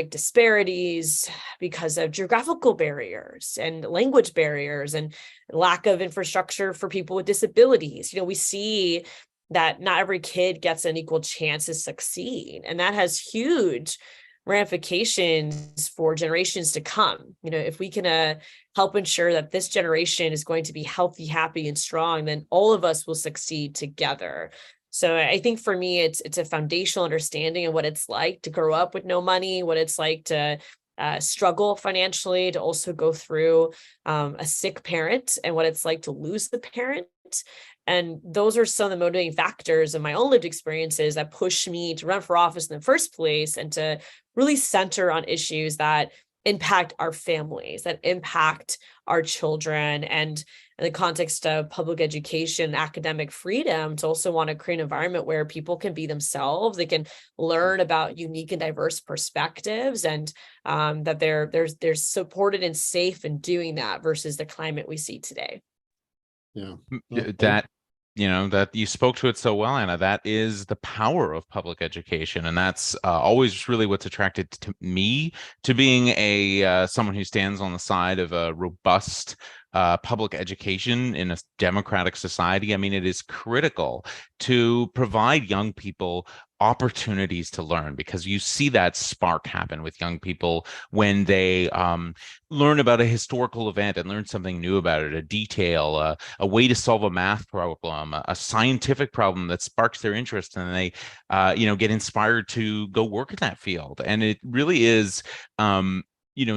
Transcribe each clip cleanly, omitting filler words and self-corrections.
disparities, because of geographical barriers and language barriers and lack of infrastructure for people with disabilities. We see that not every kid gets an equal chance to succeed, and that has huge ramifications for generations to come. If we can help ensure that this generation is going to be healthy, happy, and strong, then all of us will succeed together. So I think for me, it's a foundational understanding of what it's like to grow up with no money, what it's like to struggle financially, to also go through a sick parent, and what it's like to lose the parent. And those are some of the motivating factors of my own lived experiences that push me to run for office in the first place, and to really center on issues that impact our families, that impact our children, and in the context of public education, academic freedom, to also want to create an environment where people can be themselves, they can learn about unique and diverse perspectives, and that they're supported and safe in doing that versus the climate we see today. Yeah. That you spoke to it so well, Anna. That is the power of public education, and that's always really what's attracted to me to being someone who stands on the side of a robust public education in a democratic society. I mean, it is critical to provide young people opportunities to learn, because you see that spark happen with young people when they learn about a historical event and learn something new about it, a detail, a way to solve a math problem, a scientific problem that sparks their interest, and they get inspired to go work in that field. And it really is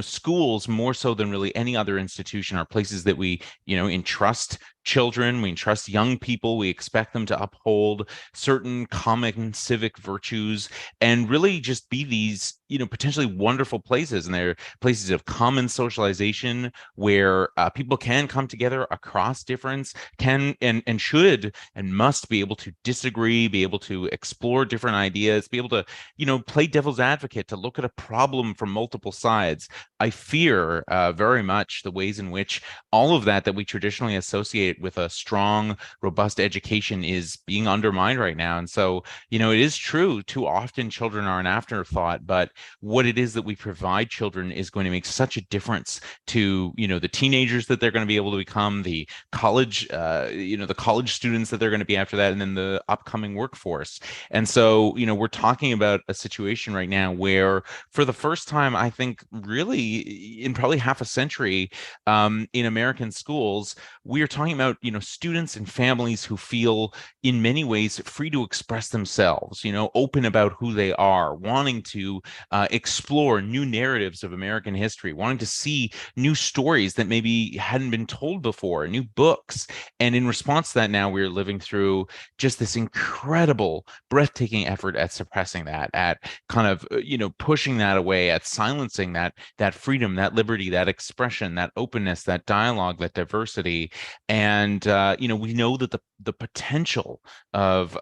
schools, more so than really any other institution, are places that we entrust children, we entrust young people, we expect them to uphold certain common civic virtues and really just be these potentially wonderful places. And they're places of common socialization where people can come together across difference, can and should and must be able to disagree, be able to explore different ideas, be able to play devil's advocate, to look at a problem from multiple sides. I fear very much the ways in which all of that we traditionally associate with a strong, robust education is being undermined right now. And so, it is true, too often children are an afterthought, but what it is that we provide children is going to make such a difference to, the teenagers that they're going to be able to become, the college, the college students that they're going to be after that, and then the upcoming workforce. And so, we're talking about a situation right now where, for the first time, I think really in probably half a century, in American schools, we are talking about, students and families who feel in many ways free to express themselves, open about who they are, wanting to explore new narratives of American history, wanting to see new stories that maybe hadn't been told before, new books. And in response to that, now we're living through just this incredible, breathtaking effort at suppressing that, at kind of, pushing that away, at silencing that freedom, that liberty, that expression, that openness, that dialogue, that diversity. And we know that the potential of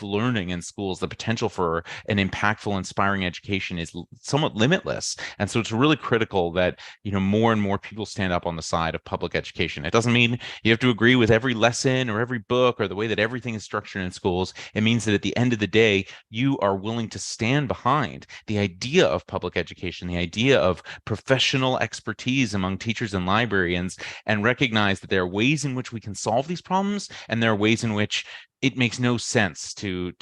learning in schools, the potential for an impactful, inspiring education is somewhat limitless. And so it's really critical that more and more people stand up on the side of public education. It doesn't mean you have to agree with every lesson or every book or the way that everything is structured in schools. It means that at the end of the day, you are willing to stand behind the idea of public education, the idea of professional expertise among teachers and librarians, and recognize that there are ways in which we can solve these problems, and there are ways in which it makes no sense to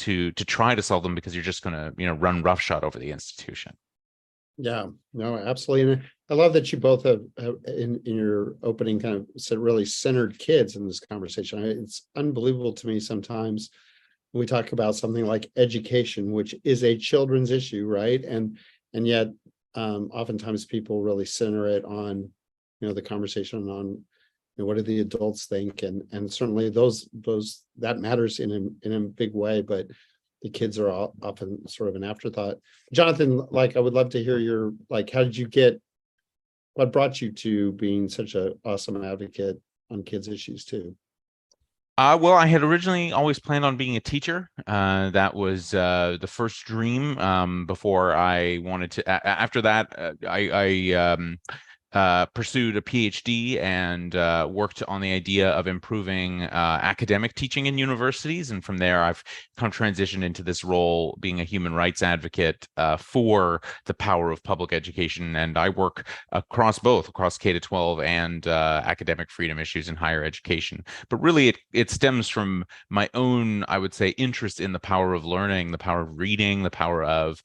try to solve them, because you're just going to run roughshod over the institution. Yeah, no, absolutely. And I love that you both have in your opening kind of said really centered kids in this conversation. It's unbelievable to me sometimes when we talk about something like education, which is a children's issue, right? And yet oftentimes people really center it on the conversation on what do the adults think, and certainly those that matters in a big way, but the kids are often sort of an afterthought. Jonathan, I would love to hear your how did you what brought you to being such an awesome advocate on kids' issues too? Well, I had originally always planned on being a teacher. That was the first dream before I wanted to. After that, I pursued a PhD and worked on the idea of improving academic teaching in universities. And from there, I've kind of transitioned into this role being a human rights advocate for the power of public education. And I work across K-12 and academic freedom issues in higher education. But really, it stems from my own, I would say, interest in the power of learning, the power of reading, the power of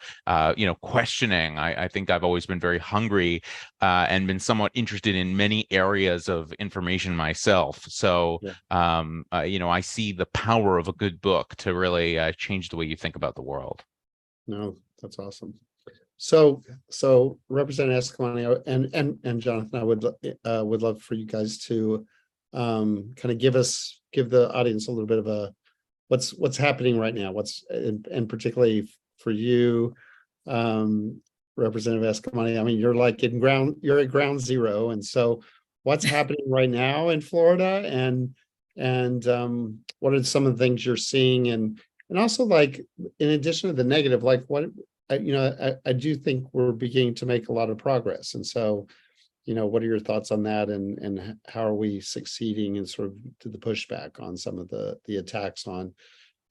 questioning. I think I've always been very hungry and been somewhat interested in many areas of information myself. So, I see the power of a good book to really change the way you think about the world. No, that's awesome. So Representative Eskamani and Jonathan, I would love for you guys to kind of give the audience a little bit of a what's happening right now, and particularly for you, Representative Eskamani. I mean, you're at ground zero, and so what's happening right now in Florida, and what are some of the things you're seeing, and also, like, in addition to the negative, like what I do think we're beginning to make a lot of progress, and so what are your thoughts on that, and how are we succeeding in sort of to the pushback on some of the attacks on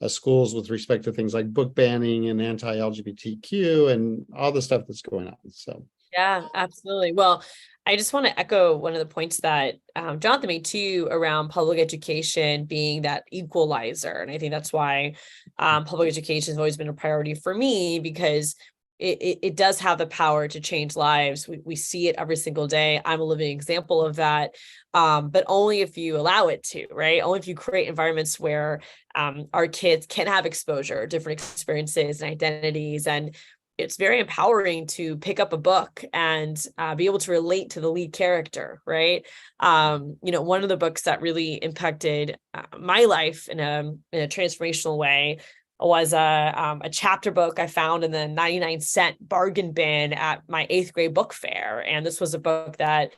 schools with respect to things like book banning and anti-LGBTQ and all the stuff that's going on. So yeah, absolutely. Well, I just want to echo one of the points that Jonathan made too around public education being that equalizer. And I think that's why public education has always been a priority for me, because it does have the power to change lives. We see it every single day. I'm a living example of that. But only if you allow it to, right? Only if you create environments where our kids can have exposure, different experiences and identities. And it's very empowering to pick up a book and be able to relate to the lead character, right? One of the books that really impacted my life in a transformational way was a chapter book I found in the 99-cent bargain bin at my 8th grade book fair. And this was a book that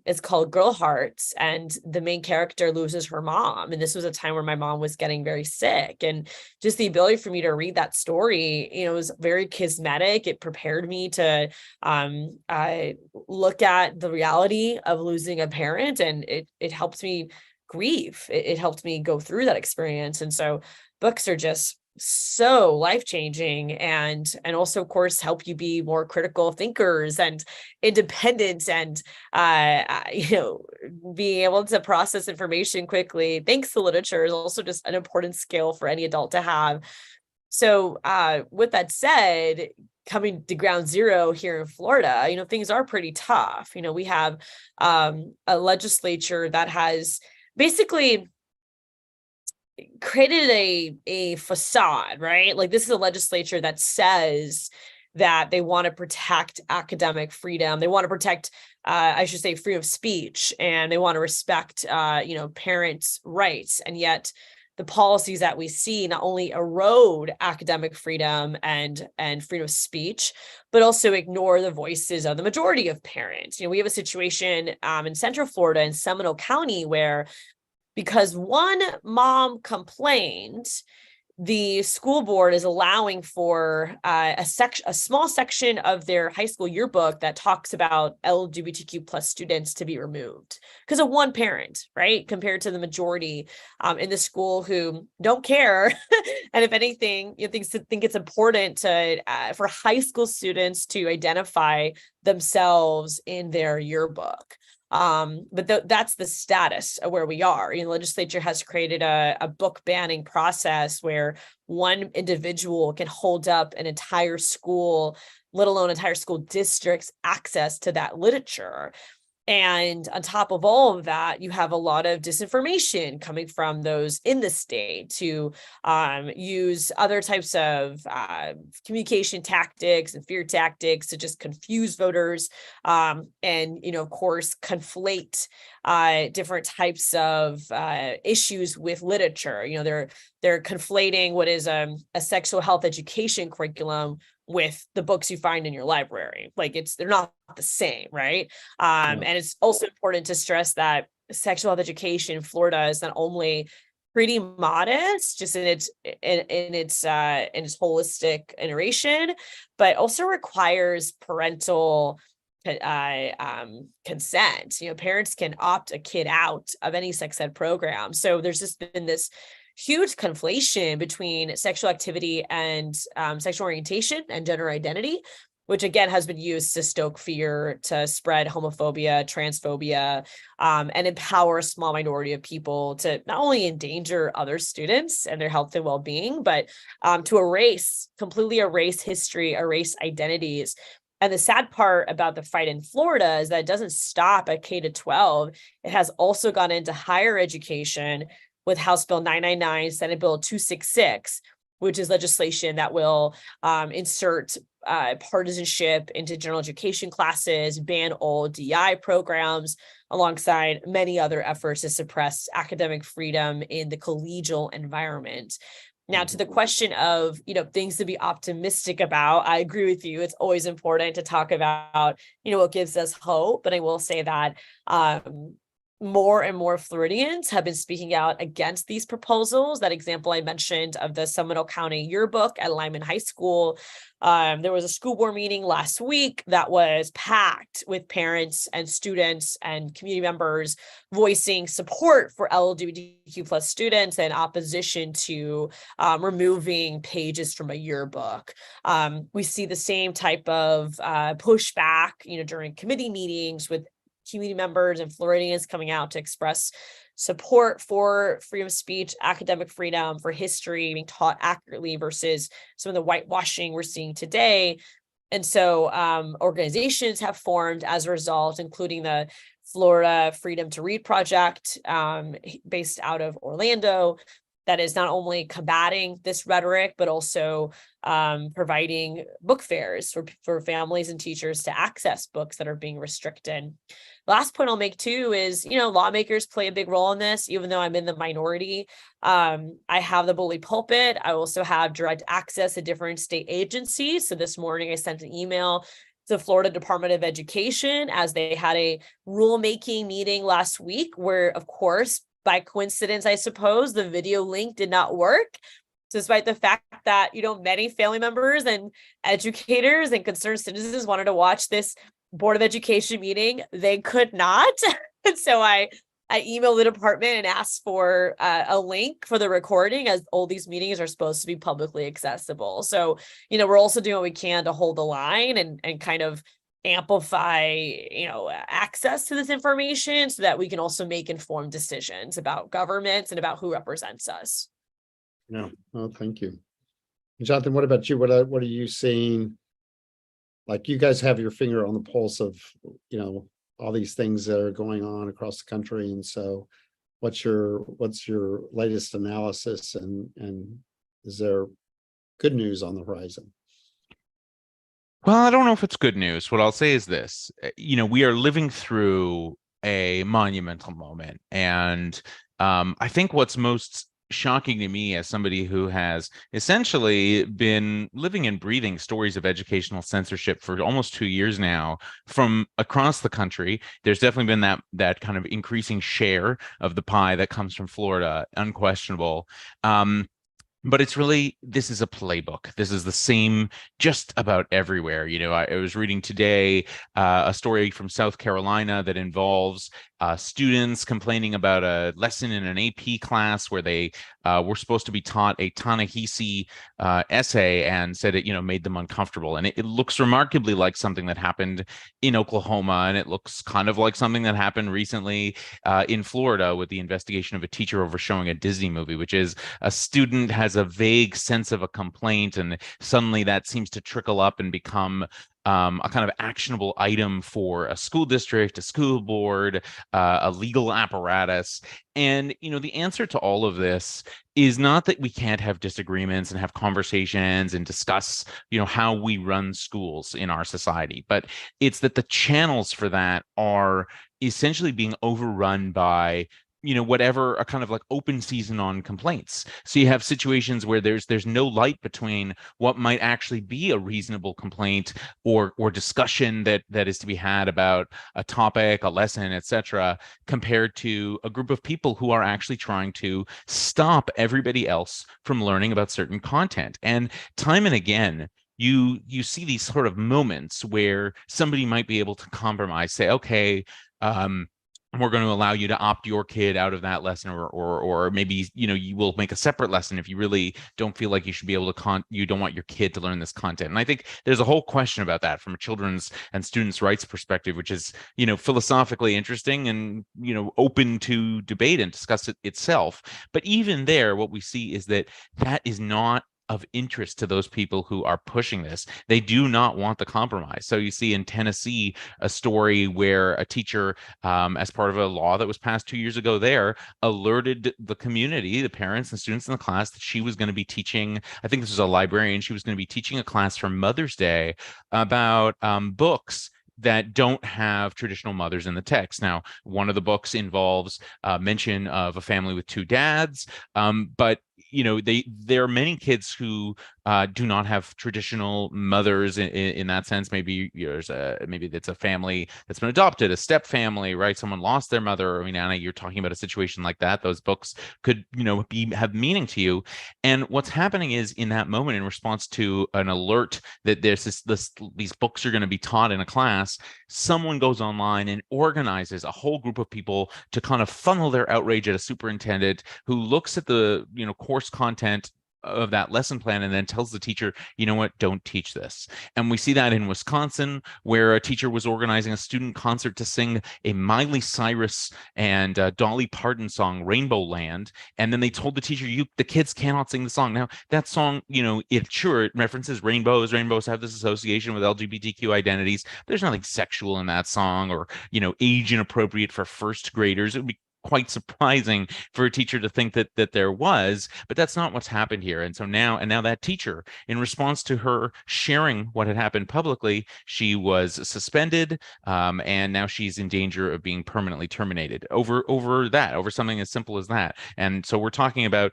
is called Girl Hearts, and the main character loses her mom. And this was a time where my mom was getting very sick. And just the ability for me to read that story, was very charismatic. It prepared me to look at the reality of losing a parent, and it helped me grieve. It helped me go through that experience. And so books are just so life-changing, and also, of course, help you be more critical thinkers and independent, and being able to process information quickly thanks to literature is also just an important skill for any adult to have. So with that said, coming to ground zero here in Florida, things are pretty tough. We have a legislature that has basically created a facade, right? Like, this is a legislature that says that they want to protect academic freedom. They want to protect, I should say, freedom of speech, and they want to respect, parents' rights. And yet the policies that we see not only erode academic freedom and freedom of speech, but also ignore the voices of the majority of parents. We have a situation in Central Florida in Seminole County where, because one mom complained, the school board is allowing for a small section of their high school yearbook that talks about LGBTQ plus students to be removed because of one parent, right? Compared to the majority in the school who don't care. And if anything, think it's important to for high school students to identify themselves in their yearbook. But that's the status of where we are. The legislature has created a book banning process where one individual can hold up an entire school, let alone entire school district's access to that literature. And on top of all of that, you have a lot of disinformation coming from those in the state to use other types of communication tactics and fear tactics to just confuse voters and, of course, conflate different types of issues with literature. They're conflating what is a sexual health education curriculum with the books you find in your library. Like, they're not the same, right? And it's also important to stress that sexual health education in Florida is not only pretty modest, just in its holistic iteration, but also requires parental consent. Parents can opt a kid out of any sex ed program. So there's just been this huge conflation between sexual activity and sexual orientation and gender identity, which again has been used to stoke fear, to spread homophobia, transphobia, and empower a small minority of people to not only endanger other students and their health and well-being, but to completely erase history, erase identities. And the sad part about the fight in Florida is that it doesn't stop at K to 12. It has also gone into higher education with House Bill 999, Senate Bill 266, which is legislation that will insert partisanship into general education classes, ban all DI programs, alongside many other efforts to suppress academic freedom in the collegial environment. Now, to the question of, things to be optimistic about, I agree with you. It's always important to talk about, what gives us hope. But I will say that more and more Floridians have been speaking out against these proposals. That example I mentioned of the Seminole County yearbook at Lyman High School. There was a school board meeting last week that was packed with parents and students and community members voicing support for LGBTQ plus students and opposition to removing pages from a yearbook. We see the same type of pushback, during committee meetings with community members and Floridians coming out to express support for freedom of speech, academic freedom, for history being taught accurately versus some of the whitewashing we're seeing today. And so organizations have formed as a result, including the Florida Freedom to Read Project, based out of Orlando, that is not only combating this rhetoric, but also providing book fairs for families and teachers to access books that are being restricted. Last point I'll make too is, lawmakers play a big role in this, even though I'm in the minority. I have the bully pulpit. I also have direct access to different state agencies. So this morning I sent an email to the Florida Department of Education as they had a rulemaking meeting last week where, of course, by coincidence, I suppose, the video link did not work, despite the fact that, many family members and educators and concerned citizens wanted to watch this Board of Education meeting. They could not. And so I emailed the department and asked for a link for the recording, as all these meetings are supposed to be publicly accessible. So, we're also doing what we can to hold the line and kind of amplify, access to this information so that we can also make informed decisions about governments and about who represents us. Yeah. Well, thank you. Jonathan, what about you? What are you seeing? Like, you guys have your finger on the pulse of, all these things that are going on across the country. And so what's your latest analysis, and is there good news on the horizon? Well, I don't know if it's good news. What I'll say is this, we are living through a monumental moment. And I think what's most shocking to me as somebody who has essentially been living and breathing stories of educational censorship for almost 2 years now from across the country. There's definitely been that kind of increasing share of the pie that comes from Florida, unquestionable. But it's really, this is a playbook. This is the same just about everywhere. I was reading today a story from South Carolina that involves students complaining about a lesson in an AP class where they were supposed to be taught a Ta-Nehisi essay, and said it, made them uncomfortable. And it looks remarkably like something that happened in Oklahoma, and it looks kind of like something that happened recently in Florida with the investigation of a teacher over showing a Disney movie, which is a student has a vague sense of a complaint, and suddenly that seems to trickle up and become a kind of actionable item for a school district, a school board, a legal apparatus. And, the answer to all of this is not that we can't have disagreements and have conversations and discuss, how we run schools in our society, but it's that the channels for that are essentially being overrun by whatever, a kind of like open season on complaints. So you have situations where there's no light between what might actually be a reasonable complaint or discussion that is to be had about a topic, a lesson, etc., compared to a group of people who are actually trying to stop everybody else from learning about certain content. And time and again, you see these sort of moments where somebody might be able to compromise, say, okay, we're going to allow you to opt your kid out of that lesson, or maybe, you know, you will make a separate lesson if you really don't feel like you should be able to you don't want your kid to learn this content. And I think there's a whole question about that from a children's and students' rights perspective, which is, you know, philosophically interesting and, you know, open to debate and discuss it itself. But even there, what we see is that that is not of interest to those people who are pushing this. They do not want the compromise. So you see in Tennessee a story where a teacher, as part of a law that was passed 2 years ago there, alerted the community, the parents and students in the class, that she was going to be teaching, I think this was a librarian, she was going to be teaching a class for Mother's Day about books that don't have traditional mothers in the text. Now, one of the books involves mention of a family with two dads, but you know, there are many kids who do not have traditional mothers in that sense. Maybe maybe it's a family that's been adopted, a step family, right? Someone lost their mother. I mean, Anna, you're talking about a situation like that. Those books could, you know, have meaning to you. And what's happening is, in that moment, in response to an alert that there's these books are going to be taught in a class, someone goes online and organizes a whole group of people to kind of funnel their outrage at a superintendent who looks at the, you know, course content of that lesson plan and then tells the teacher, you know what, don't teach this. And we see that in Wisconsin, where a teacher was organizing a student concert to sing a Miley Cyrus and Dolly Parton song, Rainbow Land, and then they told the teacher, the kids cannot sing the song. Now, that song, you know, it references rainbows have this association with LGBTQ identities. There's nothing sexual in that song, or, you know, age inappropriate for first graders. It would be quite surprising for a teacher to think that there was, but that's not what's happened here. And so now that teacher, in response to her sharing what had happened publicly, she was suspended, and now she's in danger of being permanently terminated over something as simple as that. And so we're talking about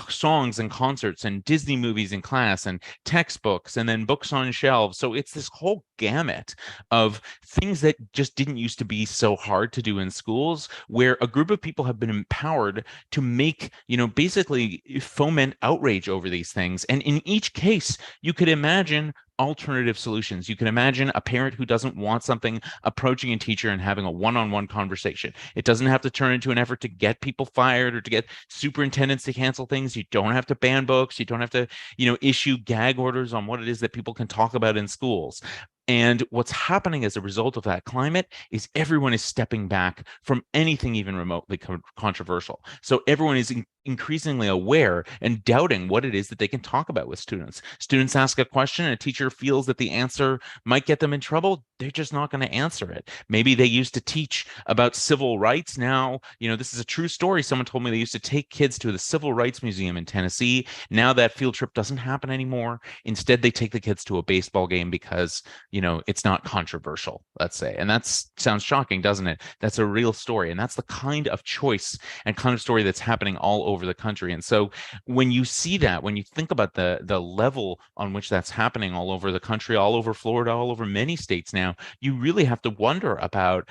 songs and concerts and Disney movies in class and textbooks and then books on shelves. So it's this whole gamut of things that just didn't used to be so hard to do in schools, where a group of people have been empowered to make, you know, basically foment outrage over these things. And in each case, you could imagine alternative solutions. You can imagine a parent who doesn't want something approaching a teacher and having a one-on-one conversation. It doesn't have to turn into an effort to get people fired or to get superintendents to cancel things. You don't have to ban books. You don't have to, you know, issue gag orders on what it is that people can talk about in schools. And what's happening as a result of that climate is everyone is stepping back from anything even remotely controversial. So everyone is increasingly aware and doubting what it is that they can talk about with students. Students ask a question and a teacher feels that the answer might get them in trouble. They're just not going to answer it. Maybe they used to teach about civil rights. Now, you know, this is a true story. Someone told me they used to take kids to the Civil Rights Museum in Tennessee. Now that field trip doesn't happen anymore. Instead, they take the kids to a baseball game because, you know, it's not controversial, let's say. And that sounds shocking, doesn't it? That's a real story. And that's the kind of choice and kind of story that's happening all over the country. And so when you see that, when you think about the level on which that's happening all over the country, all over Florida, all over many states now, you really have to wonder about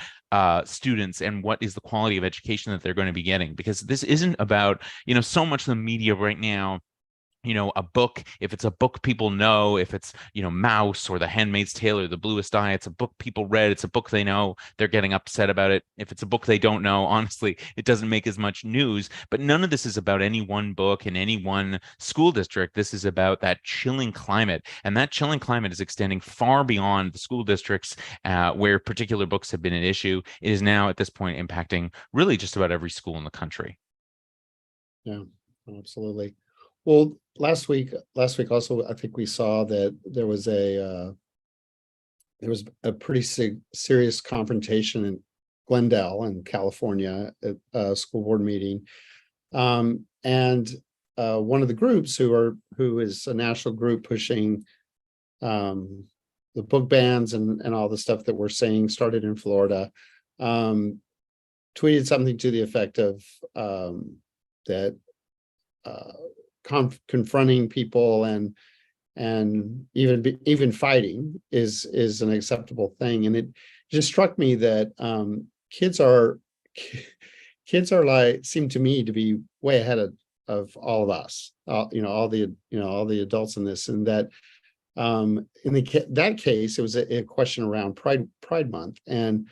students and what is the quality of education that they're going to be getting. Because this isn't about, you know, so much the media right now, you know, a book, if it's a book people know, if it's, you know, Mouse or The Handmaid's Tale or The Bluest Eye, it's a book people read, it's a book they know, they're getting upset about it. If it's a book they don't know, honestly, it doesn't make as much news. But none of this is about any one book in any one school district. This is about that chilling climate. And that chilling climate is extending far beyond the school districts where particular books have been an issue. It is now at this point impacting really just about every school in the country. Yeah, absolutely. Well, last week also, I think we saw that there was a pretty serious confrontation in Glendale in California at a school board meeting. And one of the groups who is a national group pushing the book bans and all the stuff that we're saying started in Florida, tweeted something to the effect of that confronting people and even fighting is an acceptable thing. And it just struck me that kids are like, seem to me to be way ahead of all of us, all the adults in this, and that In that case, it was a question around Pride Month, and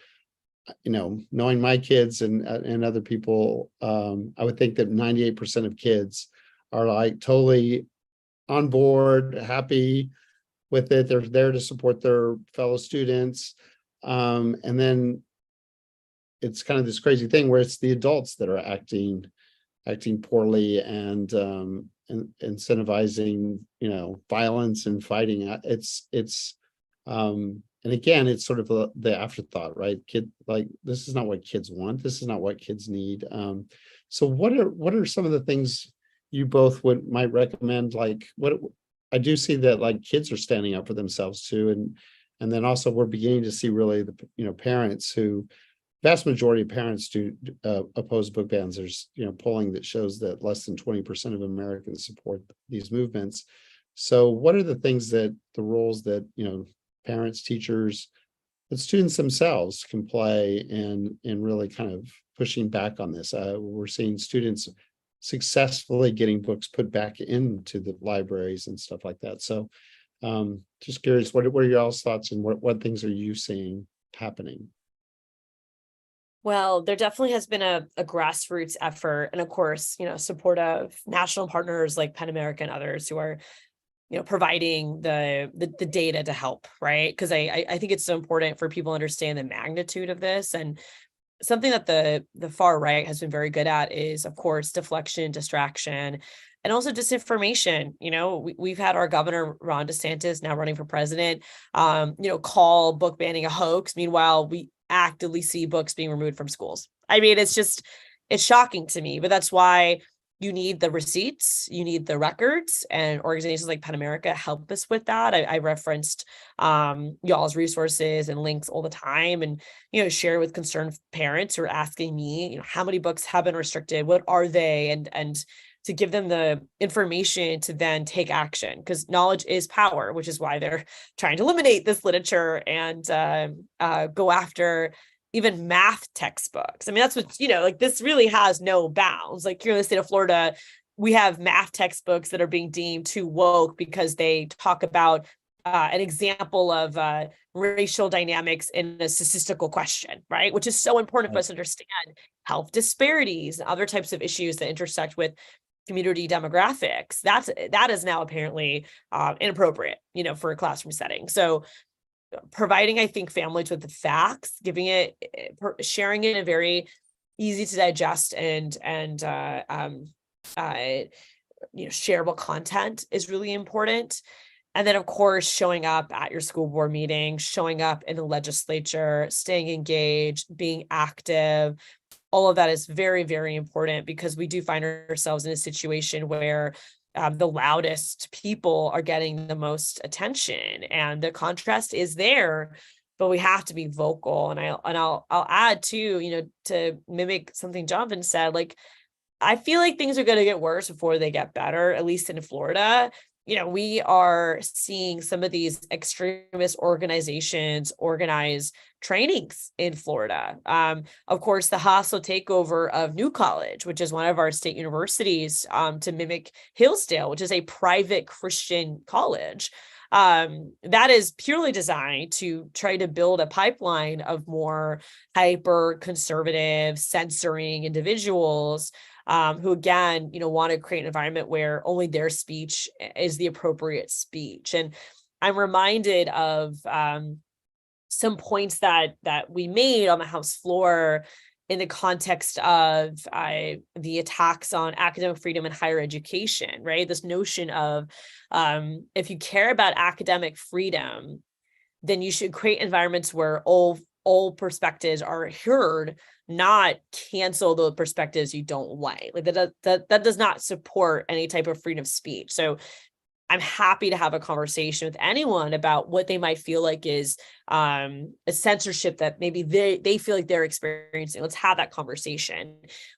knowing my kids and other people, I would think that 98% of kids are like totally on board, happy with it. They're there to support their fellow students, and then it's kind of this crazy thing where it's the adults that are acting poorly and incentivizing violence and fighting. And again, it's sort of the afterthought, right? This is not what kids want. This is not what kids need. So what are some of the things you both might recommend? Like, what I do see that like kids are standing up for themselves too, and then also we're beginning to see really the parents who. Vast majority of parents do oppose book bans. There's polling that shows that less than 20% of Americans support these movements. So what are the roles that parents, teachers, but students themselves can play in really kind of pushing back on this? We're seeing students successfully getting books put back into the libraries and stuff like that. So just curious, what are y'all's thoughts, and what things are you seeing happening? Well, there definitely has been a grassroots effort, and of course, support of national partners like Pen America and others who are, providing the data to help, right? Because I think it's so important for people to understand the magnitude of this. And something that the far right has been very good at is, of course, deflection, distraction, and also disinformation. We've had our governor, Ron DeSantis, now running for president, call book banning a hoax. Meanwhile, we actively see books being removed from schools. I mean, it's shocking to me, but that's why you need the receipts, you need the records, and organizations like Pen America help us with that. I referenced y'all's resources and links all the time, and share with concerned parents who are asking me, how many books have been restricted, what are they, and to give them the information to then take action, because knowledge is power, which is why they're trying to eliminate this literature and go after even math textbooks. I mean, that's what, this really has no bounds. Like here in the state of Florida, we have math textbooks that are being deemed too woke because they talk about an example of racial dynamics in a statistical question, right? Which is so important for us to understand health disparities and other types of issues that intersect with community demographics. That is now apparently inappropriate, for a classroom setting. So providing, I think, families with the facts, sharing it in a very easy to digest and shareable content is really important. And then, of course, showing up at your school board meeting, showing up in the legislature, staying engaged, being active. All of that is very, very important, because we do find ourselves in a situation where the loudest people are getting the most attention, and the contrast is there, but we have to be vocal. And I'll add too, to mimic something Jonathan said, like, I feel like things are going to get worse before they get better, at least in Florida. We are seeing some of these extremist organizations organize trainings in Florida. Of course, the hostile takeover of New College, which is one of our state universities, to mimic Hillsdale, which is a private Christian college. That is purely designed to try to build a pipeline of more hyper conservative, censoring individuals who, again, want to create an environment where only their speech is the appropriate speech. And I'm reminded of some points that we made on the House floor in the context of the attacks on academic freedom in higher education, right? This notion of if you care about academic freedom, then you should create environments where all perspectives are heard, not cancel the perspectives you don't like. Like that does not support any type of freedom of speech. So I'm happy to have a conversation with anyone about what they might feel like is a censorship that maybe they feel like they're experiencing. Let's have that conversation.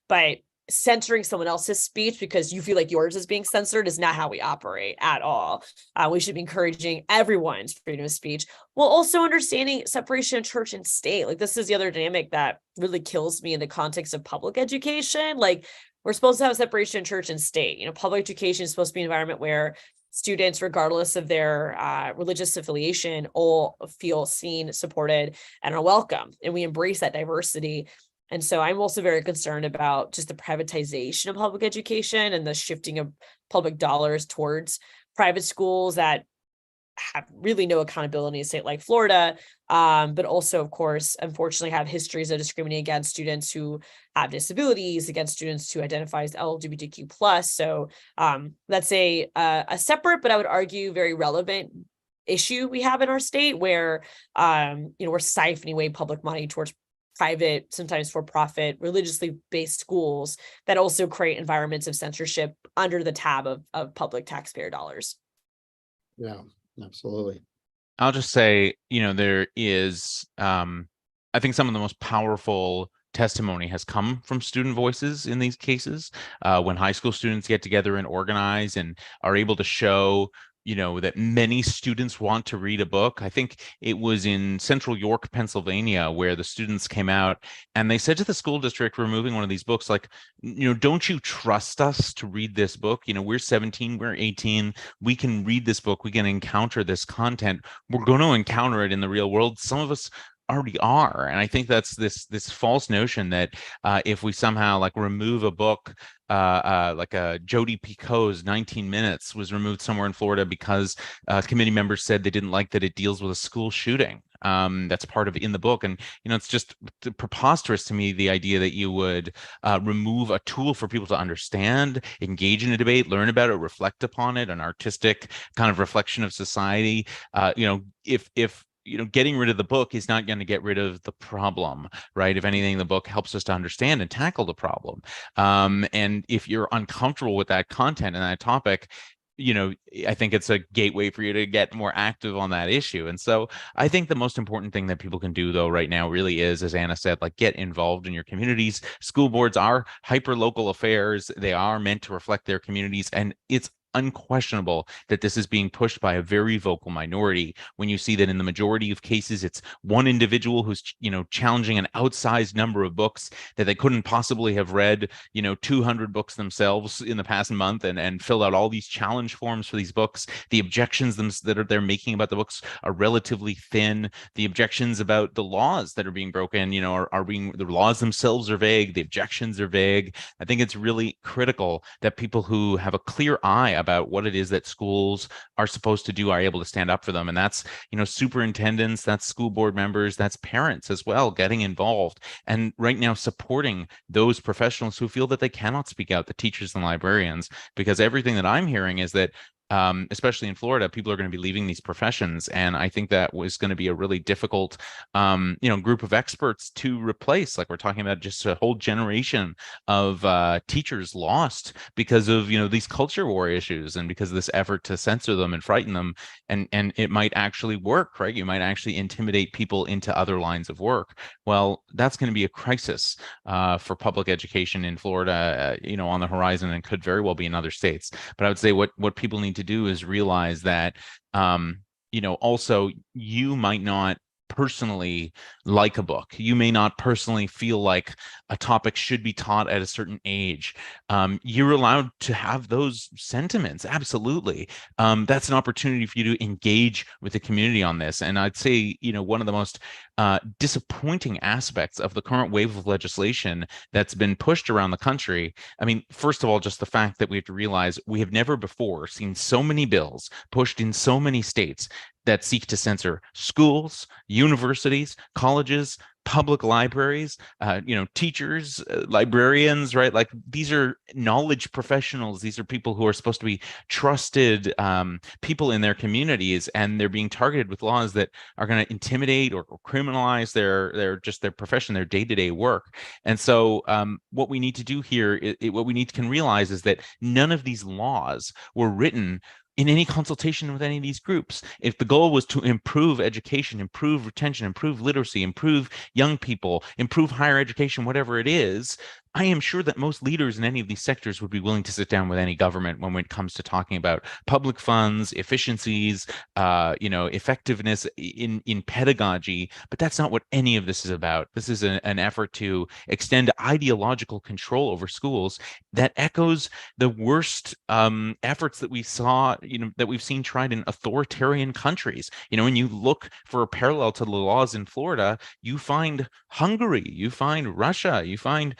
But censoring someone else's speech because you feel like yours is being censored is not how we operate at all. We should be encouraging everyone's freedom of speech, while also understanding separation of church and state. Like, this is the other dynamic that really kills me in the context of public education. Like, we're supposed to have separation of church and state. Public education is supposed to be an environment where students, regardless of their religious affiliation, all feel seen, supported, and are welcome. And we embrace that diversity. And so I'm also very concerned about just the privatization of public education and the shifting of public dollars towards private schools that have really no accountability in a state like Florida, but also, of course, unfortunately have histories of discriminating against students who have disabilities, against students who identify as LGBTQ plus. So that's a separate, but I would argue very relevant issue we have in our state, where we're siphoning away public money towards private, sometimes for-profit, religiously based schools that also create environments of censorship under the tab of public taxpayer dollars. Yeah, absolutely. I'll just say, there is, I think some of the most powerful testimony has come from student voices in these cases. When high school students get together and organize and are able to show that many students want to read a book. I think it was in Central York, Pennsylvania, where the students came out and they said to the school district removing one of these books, like, don't you trust us to read this book? We're 17, we're 18, we can read this book, we can encounter this content. We're going to encounter it in the real world. Some of us already are. And I think that's this false notion that if we somehow like remove a book, like Jodi Picoult's 19 Minutes was removed somewhere in Florida because committee members said they didn't like that it deals with a school shooting. That's part of in the book. And, it's just preposterous to me, the idea that you would remove a tool for people to understand, engage in a debate, learn about it, reflect upon it, an artistic kind of reflection of society. If getting rid of the book is not going to get rid of the problem, right? If anything, the book helps us to understand and tackle the problem. And if you're uncomfortable with that content and that topic, I think it's a gateway for you to get more active on that issue. And so I think the most important thing that people can do, though, right now really is, as Anna said, like, get involved in your communities. School boards are hyper local affairs. They are meant to reflect their communities. And it's unquestionable that this is being pushed by a very vocal minority. When you see that in the majority of cases, it's one individual who's, challenging an outsized number of books that they couldn't possibly have read, 200 books themselves in the past month and filled out all these challenge forms for these books. The objections that they're making about the books are relatively thin. The objections about the laws that are being broken, are being, the laws themselves are vague. The objections are vague. I think it's really critical that people who have a clear eye about what it is that schools are supposed to do are able to stand up for them. And that's, superintendents, that's school board members, that's parents as well, getting involved. And right now supporting those professionals who feel that they cannot speak out, the teachers and librarians, because everything that I'm hearing is that especially in Florida, people are going to be leaving these professions. And I think that was going to be a really difficult, group of experts to replace. Like, we're talking about just a whole generation of teachers lost because of, these culture war issues and because of this effort to censor them and frighten them. And it might actually work, right? You might actually intimidate people into other lines of work. Well, that's going to be a crisis for public education in Florida, on the horizon, and could very well be in other states. But I would say what people need to do is realize that, also you might not personally like a book. You may not personally feel like a topic should be taught at a certain age. You're allowed to have those sentiments. Absolutely. That's an opportunity for you to engage with the community on this. And I'd say, one of the most disappointing aspects of the current wave of legislation that's been pushed around the country. I mean, first of all, just the fact that we have to realize we have never before seen so many bills pushed in so many states that seek to censor schools, universities, colleges, public libraries, teachers, librarians, right? Like, these are knowledge professionals. These are people who are supposed to be trusted people in their communities, and they're being targeted with laws that are going to intimidate or criminalize their profession, their day-to-day work. And so what we need to do here, what we can realize is that none of these laws were written in any consultation with any of these groups. If the goal was to improve education, improve retention, improve literacy, improve young people, improve higher education, whatever it is, I am sure that most leaders in any of these sectors would be willing to sit down with any government when it comes to talking about public funds, efficiencies, effectiveness in pedagogy. But that's not what any of this is about. This is an effort to extend ideological control over schools that echoes the worst efforts that we saw, that we've seen tried in authoritarian countries. When you look for a parallel to the laws in Florida, you find Hungary, you find Russia, you find,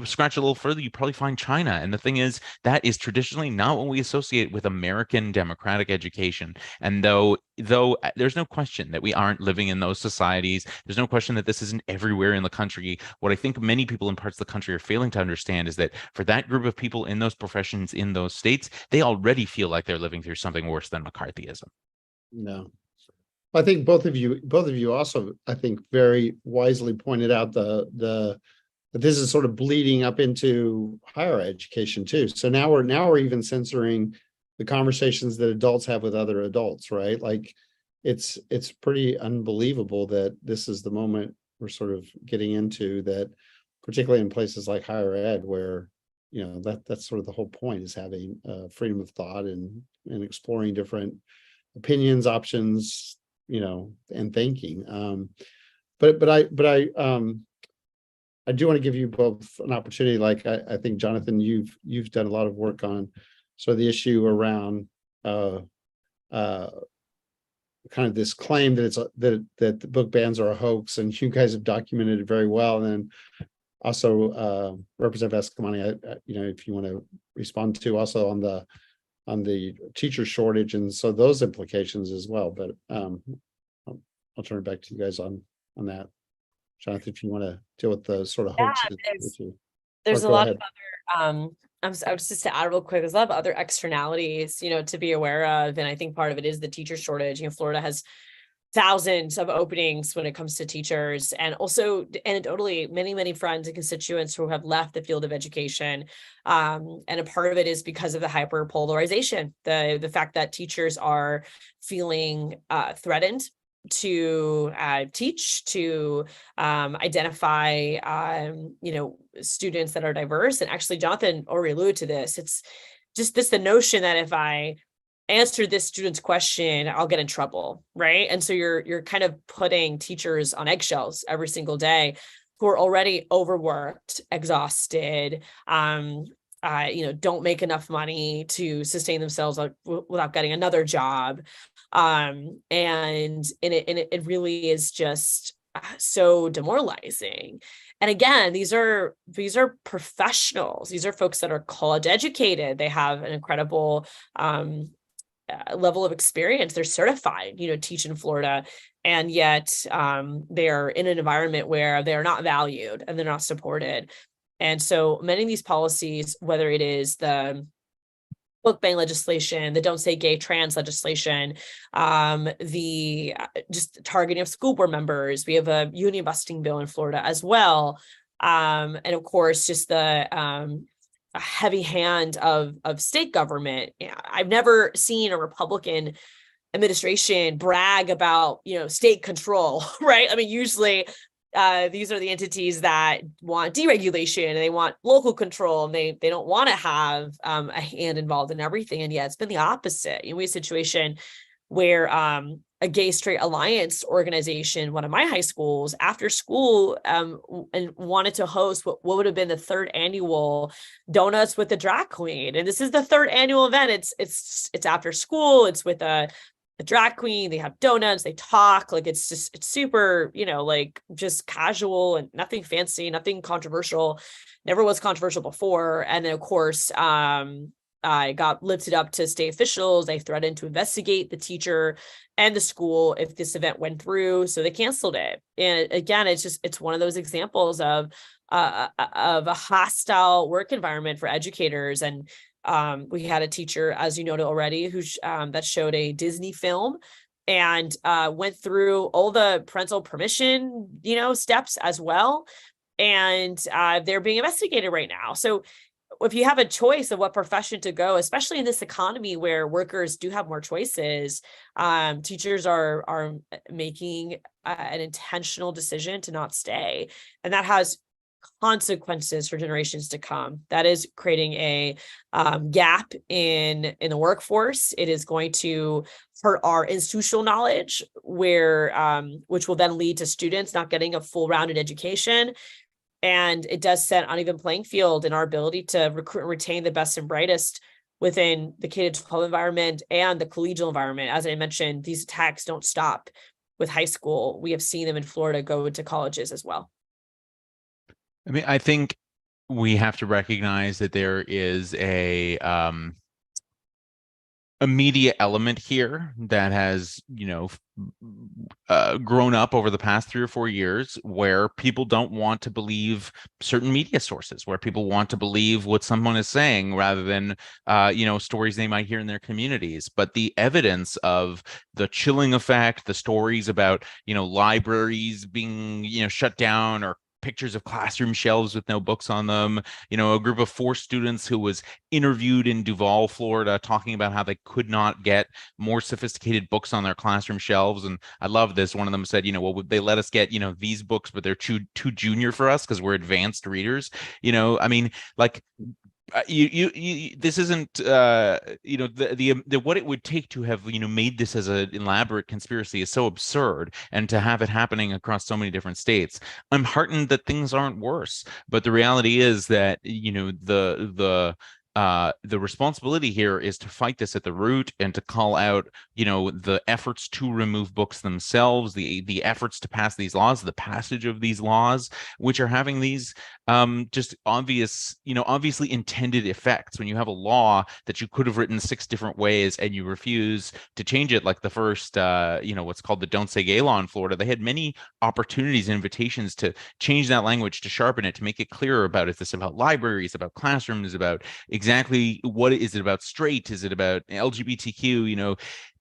scratch a little further, you probably find China. And the thing is, that is traditionally not what we associate with American democratic education. And though there's no question that we aren't living in those societies, there's no question that this isn't everywhere in the country. What I think many people in parts of the country are failing to understand is that for that group of people in those professions, in those states, they already feel like they're living through something worse than McCarthyism. No. I think both of you also, I think, very wisely pointed out that this is sort of bleeding up into higher education too. So now we're even censoring the conversations that adults have with other adults, right? Like it's pretty unbelievable that this is the moment we're sort of getting into, that particularly in places like higher ed, where that's sort of the whole point, is having freedom of thought and exploring different opinions, options, and thinking. But I do want to give you both an opportunity. Like I think, Jonathan, you've done a lot of work on sort of the issue around kind of this claim that that the book bans are a hoax, and you guys have documented it very well. And then also Representative Eskamani, if you want to respond to also on the teacher shortage, and so those implications as well. But I'll turn it back to you guys on that. Jonathan, if you want to deal with the sort of hoaxes. There's a lot of other I was just to add real quick, there's a lot of other externalities, to be aware of. And I think part of it is the teacher shortage. Florida has thousands of openings when it comes to teachers, and also anecdotally many friends and constituents who have left the field of education, and a part of it is because of the hyper polarization, the fact that teachers are feeling threatened to teach, to identify students that are diverse. And actually, Jonathan already alluded to this. It's just the notion that if I answer this student's question, I'll get in trouble, right? And so you're kind of putting teachers on eggshells every single day, who are already overworked, exhausted, don't make enough money to sustain themselves without getting another job. And it really is just so demoralizing. And again, these are professionals. These are folks that are college educated. They have an incredible level of experience. They're certified, teach in Florida, and yet they're in an environment where they're not valued and they're not supported. And so many of these policies, whether it is the book ban legislation, the don't say gay trans legislation, the just targeting of school board members, we have a union busting bill in Florida as well, and of course just the a heavy hand of state government. I've never seen a Republican administration brag about state control, right? I mean, usually these are the entities that want deregulation and they want local control, and they don't want to have a hand involved in everything. And yet it's been the opposite. We have a situation where a gay straight alliance organization, one of my high schools, after school, and wanted to host what would have been the third annual Donuts with the Drag Queen. And this is the third annual event. It's after school. It's with a drag queen. They have donuts. They talk. Like it's super, like just casual and nothing fancy, nothing controversial. Never was controversial before. And then of course, I got lifted up to state officials. They threatened to investigate the teacher and the school if this event went through. So they canceled it. And again, it's one of those examples of a hostile work environment for educators. And we had a teacher, as you noted already, who that showed a Disney film and went through all the parental permission, steps as well. And they're being investigated right now. So if you have a choice of what profession to go, especially in this economy where workers do have more choices, teachers are making an intentional decision to not stay. And that has consequences for generations to come. That is creating a gap in the workforce. It is going to hurt our institutional knowledge, where which will then lead to students not getting a full rounded education. And it does set an uneven playing field in our ability to recruit and retain the best and brightest within the K-12 environment and the collegial environment. As I mentioned, these attacks don't stop with high school. We have seen them in Florida go into colleges as well. I mean, I think we have to recognize that there is a media element here that has, grown up over the past 3 or 4 years, where people don't want to believe certain media sources, where people want to believe what someone is saying rather than, stories they might hear in their communities. But the evidence of the chilling effect, the stories about, libraries being, shut down, or pictures of classroom shelves with no books on them, a group of 4 students who was interviewed in Duval, Florida, talking about how they could not get more sophisticated books on their classroom shelves. And I love this. One of them said, well, they let us get, these books, but they're too junior for us because we're advanced readers. I mean, like, this isn't the what it would take to have made this as an elaborate conspiracy is so absurd, and to have it happening across so many different states. I'm heartened that things aren't worse, but the reality is that the responsibility here is to fight this at the root and to call out the efforts to remove books themselves, the efforts to pass these laws, the passage of these laws, which are having these just obviously intended effects. When you have a law that you could have written 6 different ways and you refuse to change it, like the first what's called the Don't Say Gay law in Florida, they had many opportunities and invitations to change that language, to sharpen it, to make it clearer about, is this about libraries, about classrooms, about exactly what is it about straight, is it about LGBTQ?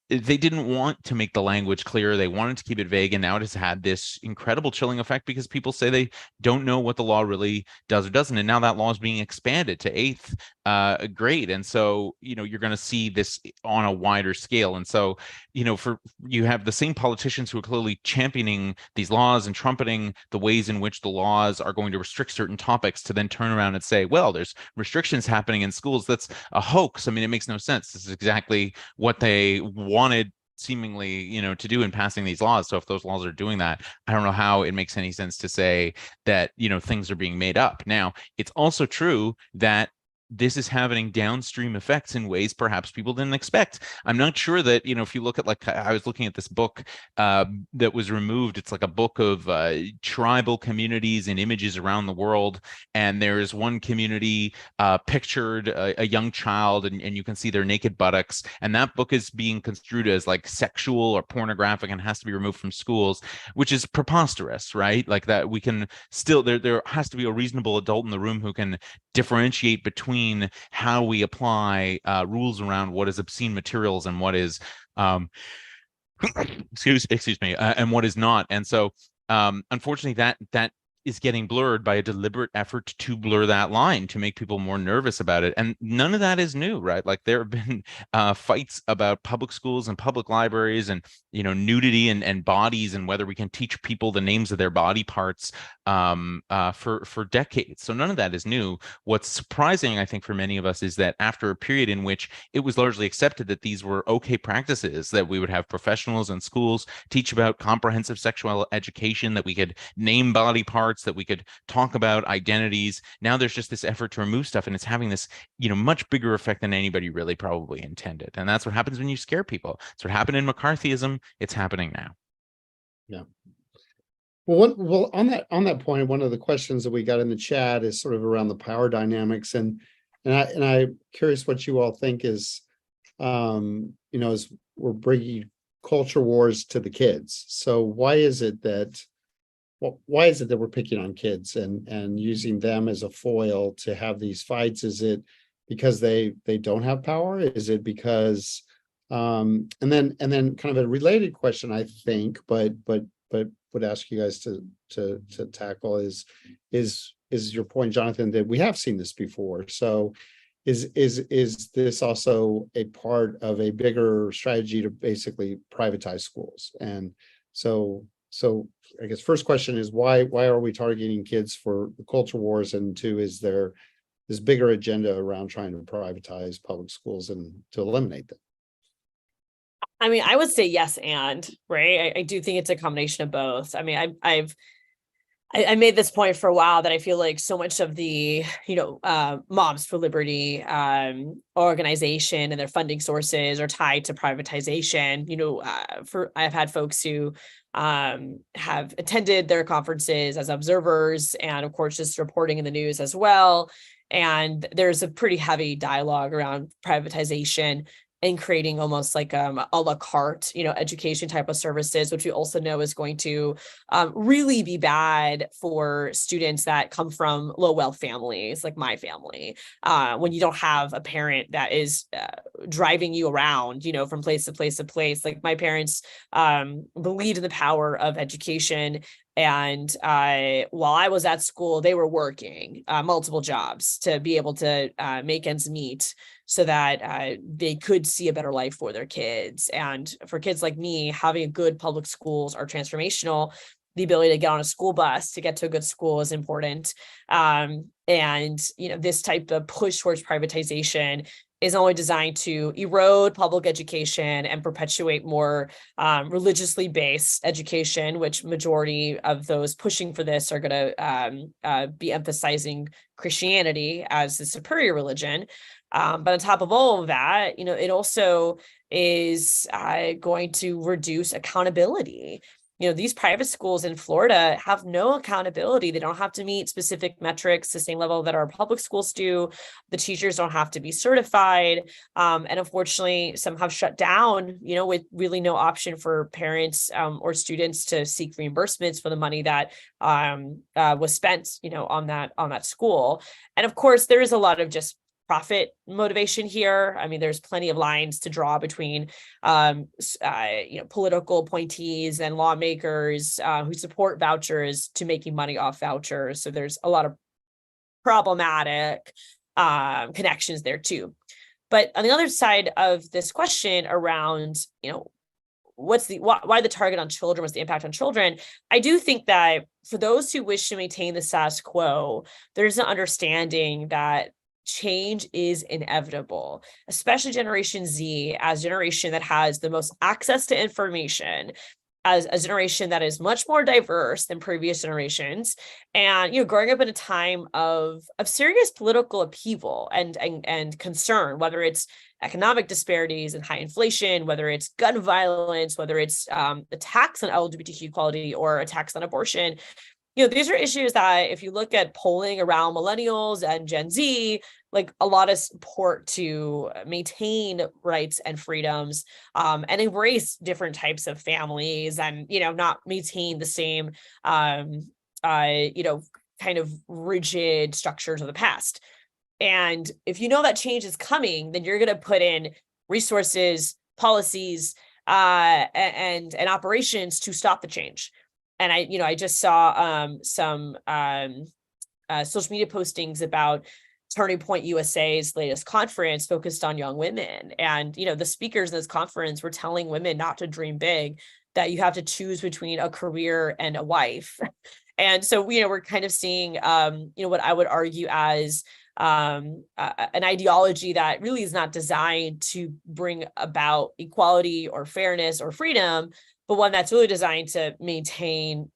They didn't want to make the language clear. They wanted to keep it vague, and now it has had this incredible chilling effect because people say they don't know what the law really does or doesn't. And now that law is being expanded to 8th grade, and so you're going to see this on a wider scale. And so you have the same politicians who are clearly championing these laws and trumpeting the ways in which the laws are going to restrict certain topics, to then turn around and say, well, there's restrictions happening in schools. That's a hoax. I mean, it makes no sense. This is exactly what they wanted seemingly to do in passing these laws. So if those laws are doing that, I don't know how it makes any sense to say that things are being made up. Now, it's also true that this is having downstream effects in ways perhaps people didn't expect. I'm not sure that, if you look at, like, I was looking at this book that was removed. It's like a book of tribal communities and images around the world. And there's one community pictured a young child, and you can see their naked buttocks. And that book is being construed as like sexual or pornographic and has to be removed from schools, which is preposterous, right? Like, that we can still, there has to be a reasonable adult in the room who can differentiate between how we apply rules around what is obscene materials and what is excuse me, and what is not. And so unfortunately that is getting blurred by a deliberate effort to blur that line, to make people more nervous about it. And none of that is new, right? Like, there have been fights about public schools and public libraries and nudity and bodies, and whether we can teach people the names of their body parts for decades. So none of that is new. What's surprising, I think, for many of us is that after a period in which it was largely accepted that these were okay practices, that we would have professionals in schools teach about comprehensive sexual education, that we could name body parts, that we could talk about identities. Now there's just this effort to remove stuff, and it's having this, much bigger effect than anybody really probably intended. And that's what happens when you scare people. It's what happened in McCarthyism. It's happening now. Yeah. Well, on that point, one of the questions that we got in the chat is sort of around the power dynamics, and I'm curious what you all think is, as we're bringing culture wars to the kids. So why is it that we're picking on kids and using them as a foil to have these fights? Is it because they don't have power? Is it because and then kind of a related question, I think, but would ask you guys to tackle is your point, Jonathan, that we have seen this before. So is this also a part of a bigger strategy to basically privatize schools? And so So I guess first question is why are we targeting kids for the culture wars? And two, is there this bigger agenda around trying to privatize public schools and to eliminate them? I mean, I would say yes, and right. I do think it's a combination of both. I mean, I made this point for a while that I feel like so much of the, Moms for Liberty organization and their funding sources are tied to privatization. I've had folks who have attended their conferences as observers, and of course, just reporting in the news as well. And there's a pretty heavy dialogue around privatization and creating almost like a la carte, education type of services, which we also know is going to really be bad for students that come from low wealth families, like my family. When you don't have a parent that is driving you around, from place to place to place. Like my parents believed in the power of education. And while I was at school, they were working multiple jobs to be able to make ends meet so that they could see a better life for their kids. And for kids like me, having good public schools are transformational. The ability to get on a school bus to get to a good school is important. This type of push towards privatization is only designed to erode public education and perpetuate more religiously based education, which majority of those pushing for this are going to be emphasizing Christianity as the superior religion. But on top of all of that, it also is going to reduce accountability. These private schools in Florida have no accountability. They don't have to meet specific metrics the same level that our public schools do. The teachers don't have to be certified. And unfortunately, some have shut down, with really no option for parents or students to seek reimbursements for the money that was spent, on that school. And of course, there is a lot of just profit motivation here. I mean, there's plenty of lines to draw between, political appointees and lawmakers who support vouchers to making money off vouchers. So there's a lot of problematic connections there too. But on the other side of this question around, why the target on children, what's the impact on children? I do think that for those who wish to maintain the status quo, there's an understanding that change is inevitable, especially Generation Z, as a generation that has the most access to information, as a generation that is much more diverse than previous generations, and growing up in a time of serious political upheaval and concern, whether it's economic disparities and high inflation, whether it's gun violence, whether it's attacks on LGBTQ equality or attacks on abortion. These are issues that if you look at polling around millennials and Gen Z, like a lot of support to maintain rights and freedoms and embrace different types of families and, not maintain the same, kind of rigid structures of the past. And if you know that change is coming, then you're going to put in resources, policies, and operations to stop the change. And I just saw some social media postings about Turning Point USA's latest conference focused on young women. And, the speakers in this conference were telling women not to dream big, that you have to choose between a career and a wife. And so, we're kind of seeing, what I would argue as an ideology that really is not designed to bring about equality or fairness or freedom, but one that's really designed to maintain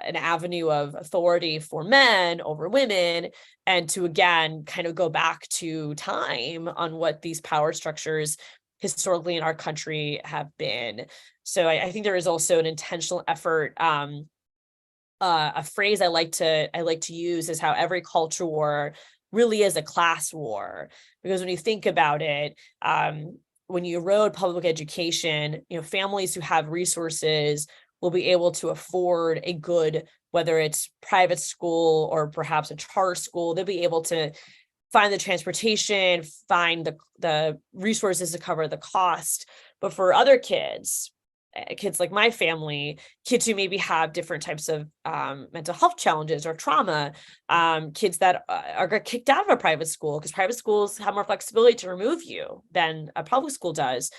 an avenue of authority for men over women, and to, again, kind of go back to time on what these power structures historically in our country have been. So I think there is also an intentional effort. A phrase I like to use is how every culture war really is a class war, because when you think about it, when you erode public education, families who have resources will be able to afford a good, whether it's private school or perhaps a charter school, they'll be able to find the transportation, find the resources to cover the cost. But for other kids like my family, kids who maybe have different types of mental health challenges or trauma, kids that are kicked out of a private school, because private schools have more flexibility to remove you than a public school does.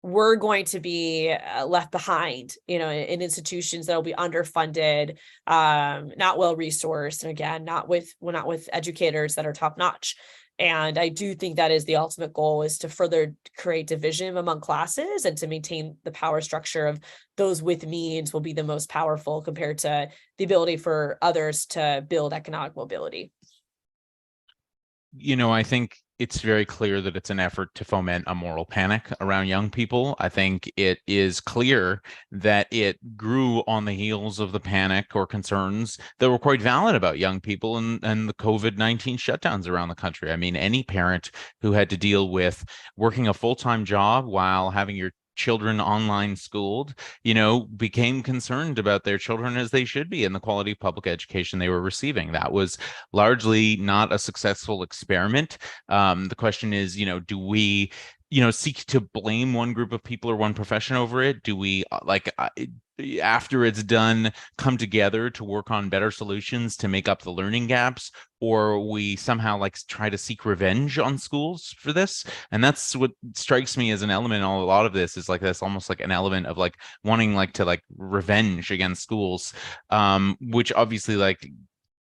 we're going to be left behind, in institutions that will be underfunded, not well resourced, and again, not with educators that are top notch. And I do think that is the ultimate goal, is to further create division among classes and to maintain the power structure of those with means will be the most powerful compared to the ability for others to build economic mobility. I think it's very clear that it's an effort to foment a moral panic around young people. I think it is clear that it grew on the heels of the panic or concerns that were quite valid about young people and the COVID-19 shutdowns around the country. I mean, any parent who had to deal with working a full-time job while having your children online schooled, became concerned about their children, as they should be, and the quality of public education they were receiving. That was largely not a successful experiment. The question is, do we, seek to blame one group of people or one profession over it? Do we after it's done, come together to work on better solutions to make up the learning gaps, or we somehow try to seek revenge on schools for this? And that's what strikes me as an element in a lot of this, is that's almost like an element of wanting to revenge against schools, which obviously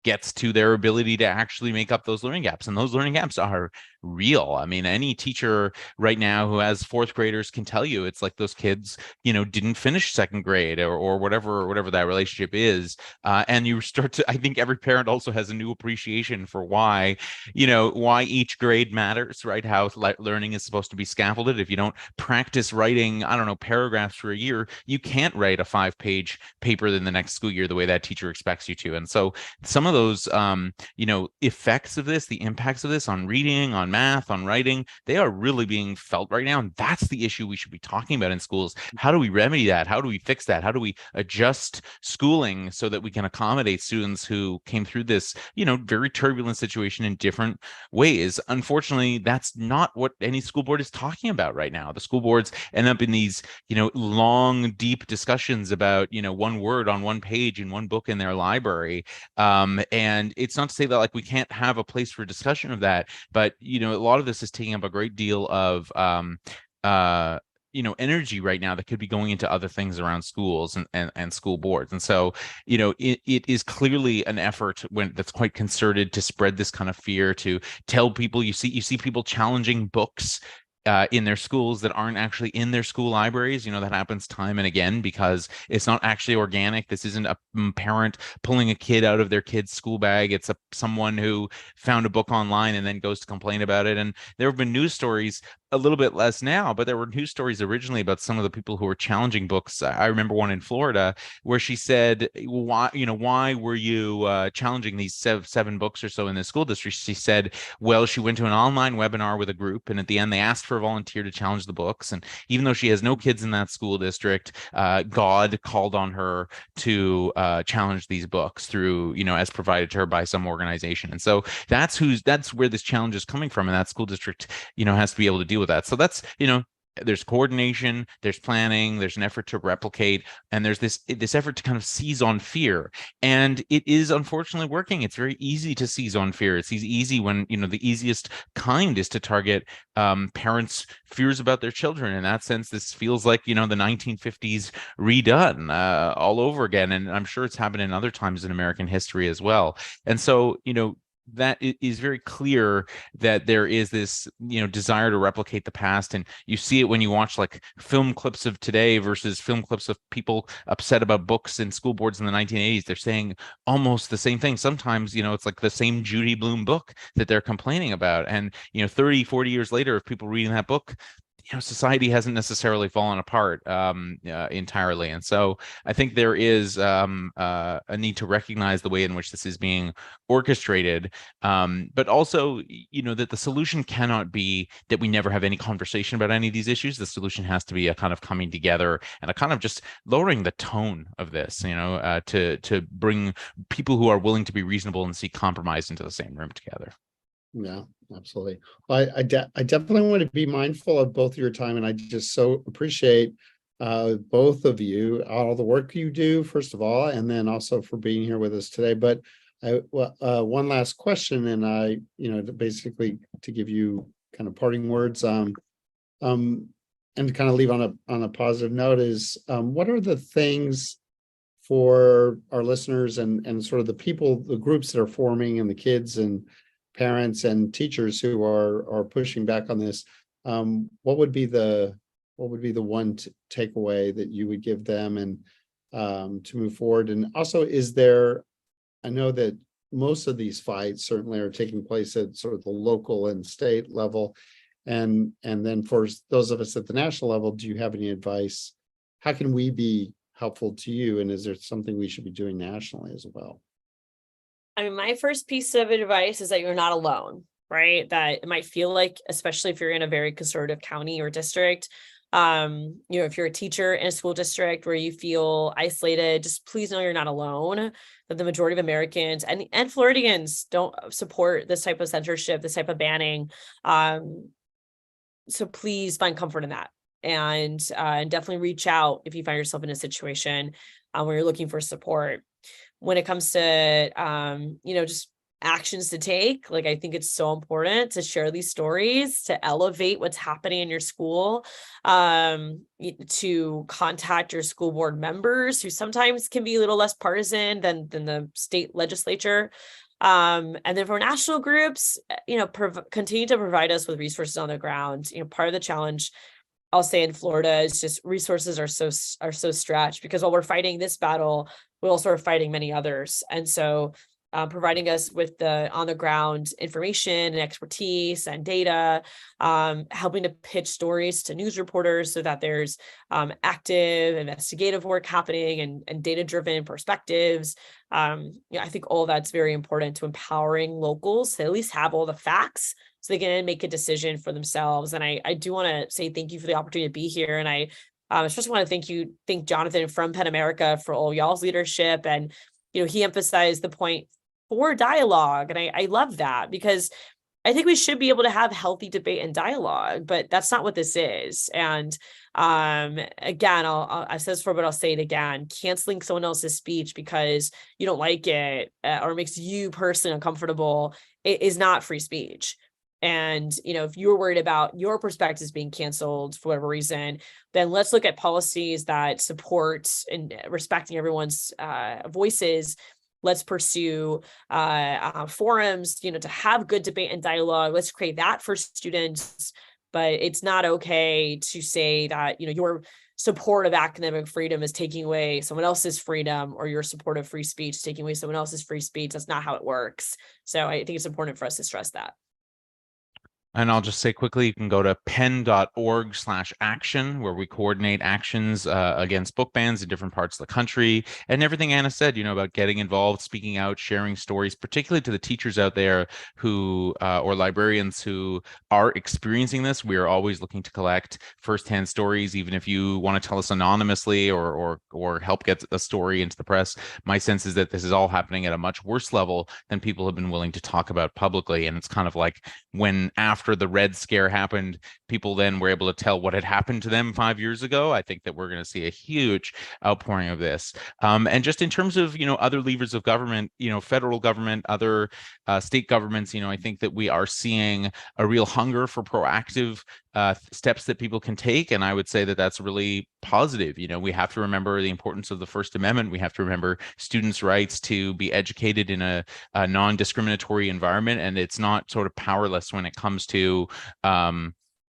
gets to their ability to actually make up those learning gaps. And those learning gaps are real. I mean, any teacher right now who has fourth graders can tell you it's like those kids, didn't finish second grade or whatever that relationship is. And you start to, I think every parent also has a new appreciation for why each grade matters, right? How learning is supposed to be scaffolded. If you don't practice writing, I don't know, paragraphs for a year, you can't write a 5-page paper in the next school year the way that teacher expects you to. And so some of those, effects of this, the impacts of this on reading, on math, on writing, they are really being felt right now. And that's the issue we should be talking about in schools. How do we remedy that? How do we fix that? How do we adjust schooling so that we can accommodate students who came through this, very turbulent situation in different ways? Unfortunately, that's not what any school board is talking about right now. The school boards end up in these, long, deep discussions about, one word on one page in one book in their library. And it's not to say that we can't have a place for discussion of that, but a lot of this is taking up a great deal of energy right now that could be going into other things around schools and school boards. And so it is clearly an effort that's quite concerted to spread this kind of fear, to tell people, you see people challenging books in their schools that aren't actually in their school libraries. That happens time and again because it's not actually organic. This isn't a parent pulling a kid out of their kid's school bag. It's someone who found a book online and then goes to complain about it. And there have been news stories, a little bit less now, but there were news stories originally about some of the people who were challenging books. I remember one in Florida where she said, why were you challenging these seven books or so in the school district? She said, well, she went to an online webinar with a group, and at the end they asked for a volunteer to challenge the books. And even though she has no kids in that school district, God called on her to challenge these books through, as provided to her by some organization. And so that's where this challenge is coming from. And that school district, has to be able to deal with that. So that's, there's coordination, there's planning, there's an effort to replicate, and there's this effort to kind of seize on fear. And it is unfortunately working. It's very easy to seize on fear. It's easy when, the easiest kind is to target parents' fears about their children. In that sense, this feels like, the 1950s redone all over again. And I'm sure it's happened in other times in American history as well. And so, that it is very clear that there is this, desire to replicate the past. And you see it when you watch film clips of today versus film clips of people upset about books in school boards in the 1980s. They're saying almost the same thing. Sometimes, it's the same Judy Blume book that they're complaining about. And, 30, 40 years later, if people reading that book, society hasn't necessarily fallen apart entirely. And so I think there is a need to recognize the way in which this is being orchestrated, but also, that the solution cannot be that we never have any conversation about any of these issues. The solution has to be a kind of coming together and a kind of just lowering the tone of this, to bring people who are willing to be reasonable and seek compromise into the same room together. Yeah, absolutely. Well, I definitely want to be mindful of both your time, and I just so appreciate both of you, all the work you do, first of all, and then also for being here with us today. But one last question, and basically to give you kind of parting words. to kind of leave on a positive note is, what are the things for our listeners and sort of the people, the groups that are forming, and the kids and parents and teachers who are pushing back on this? What would be the one takeaway that you would give them, and to move forward? And also, I know that most of these fights certainly are taking place at sort of the local and state level. And then for those of us at the national level, do you have any advice? How can we be helpful to you? And is there something we should be doing nationally as well? I mean, my first piece of advice is that you're not alone, right? That it might feel like, especially if you're in a very conservative county or district, if you're a teacher in a school district where you feel isolated, just please know you're not alone, that the majority of Americans and Floridians don't support this type of censorship, this type of banning. So please find comfort in that, and definitely reach out if you find yourself in a situation where you're looking for support. When it comes to just actions to take, like, I think it's so important to share these stories, to elevate what's happening in your school, to contact your school board members, who sometimes can be a little less partisan than the state legislature. And then for national groups, continue to provide us with resources on the ground. Part of the challenge, I'll say, in Florida is just resources are so stretched, because while we're fighting this battle, we also are fighting many others. And so providing us with the on the ground information and expertise and data, helping to pitch stories to news reporters so that there's active investigative work happening and data-driven perspectives. I think all that's very important to empowering locals to at least have all the facts so they can make a decision for themselves. And I do want to say thank you for the opportunity to be here. And I especially want to thank Jonathan from PEN America for all y'all's leadership. And, he emphasized the point for dialogue. And I love that, because I think we should be able to have healthy debate and dialogue, but that's not what this is. And again, I said this before, but I'll say it again: canceling someone else's speech because you don't like it or makes you personally uncomfortable, it is not free speech. And, if you're worried about your perspectives being canceled for whatever reason, then let's look at policies that support and respecting everyone's voices. Let's pursue forums, to have good debate and dialogue. Let's create that for students. But it's not okay to say that, your support of academic freedom is taking away someone else's freedom, or your support of free speech is taking away someone else's free speech. That's not how it works. So I think it's important for us to stress that. And I'll just say quickly, you can go to pen.org/action, where we coordinate actions against book bans in different parts of the country. And everything Anna said, about getting involved, speaking out, sharing stories, particularly to the teachers out there who or librarians who are experiencing this. We are always looking to collect firsthand stories, even if you want to tell us anonymously or help get a story into the press. My sense is that this is all happening at a much worse level than people have been willing to talk about publicly. And it's kind of like when after the Red Scare happened, people then were able to tell what had happened to them 5 years ago. I think that we're going to see a huge outpouring of this. And just in terms of, other levers of government, federal government, other state governments, I think that we are seeing a real hunger for proactive steps that people can take. And I would say that that's really positive. We have to remember the importance of the First Amendment. We have to remember students' rights to be educated in a non-discriminatory environment. And it's not sort of powerless when it comes to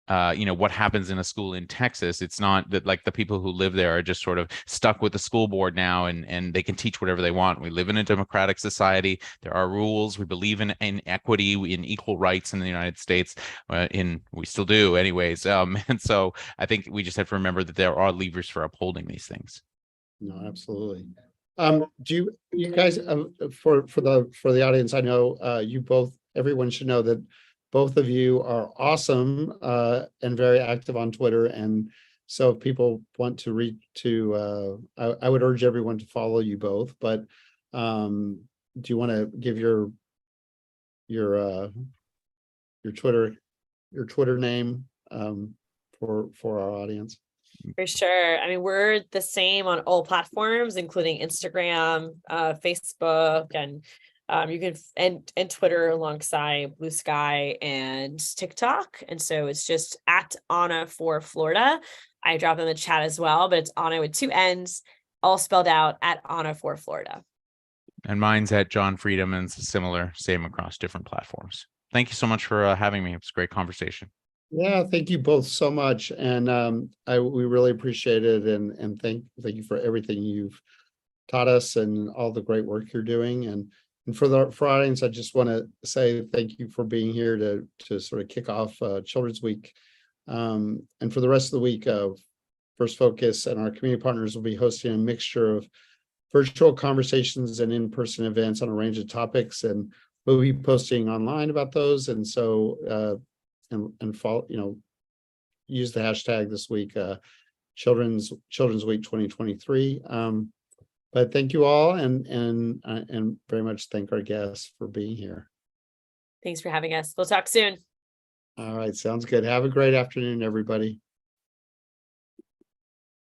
what happens in a school in Texas. It's not that like the people who live there are just sort of stuck with the school board now and they can teach whatever they want. We live in a democratic society. There are rules. We believe in equity, in equal rights in the United States. We still do anyways. And so I think we just have to remember that there are levers for upholding these things. No, absolutely. Do you guys, for the audience, I know everyone should know that both of you are awesome and very active on Twitter. And so if people want to read to, I would urge everyone to follow you both. But do you want to give your Twitter name for our audience? For sure. I mean, we're the same on all platforms, including Instagram, Facebook, and You can and Twitter alongside Blue Sky and TikTok. And so it's just at Anna for Florida. I dropped in the chat as well, but it's Anna with 2 N's, all spelled out at Anna for Florida. And mine's at John Friedman. It's similar, same across different platforms. Thank you so much for having me. It was a great conversation. Yeah, thank you both so much. And we really appreciate it. And thank you for everything you've taught us and all the great work you're doing. And for our audience, I just want to say thank you for being here to sort of kick off Children's Week. And for the rest of the week, First Focus and our community partners will be hosting a mixture of virtual conversations and in-person events on a range of topics, and we'll be posting online about those. And so and follow, use the hashtag this week, Children's Week 2023. But thank you all, and very much thank our guests for being here. Thanks for having us. We'll talk soon. All right, sounds good. Have a great afternoon, everybody.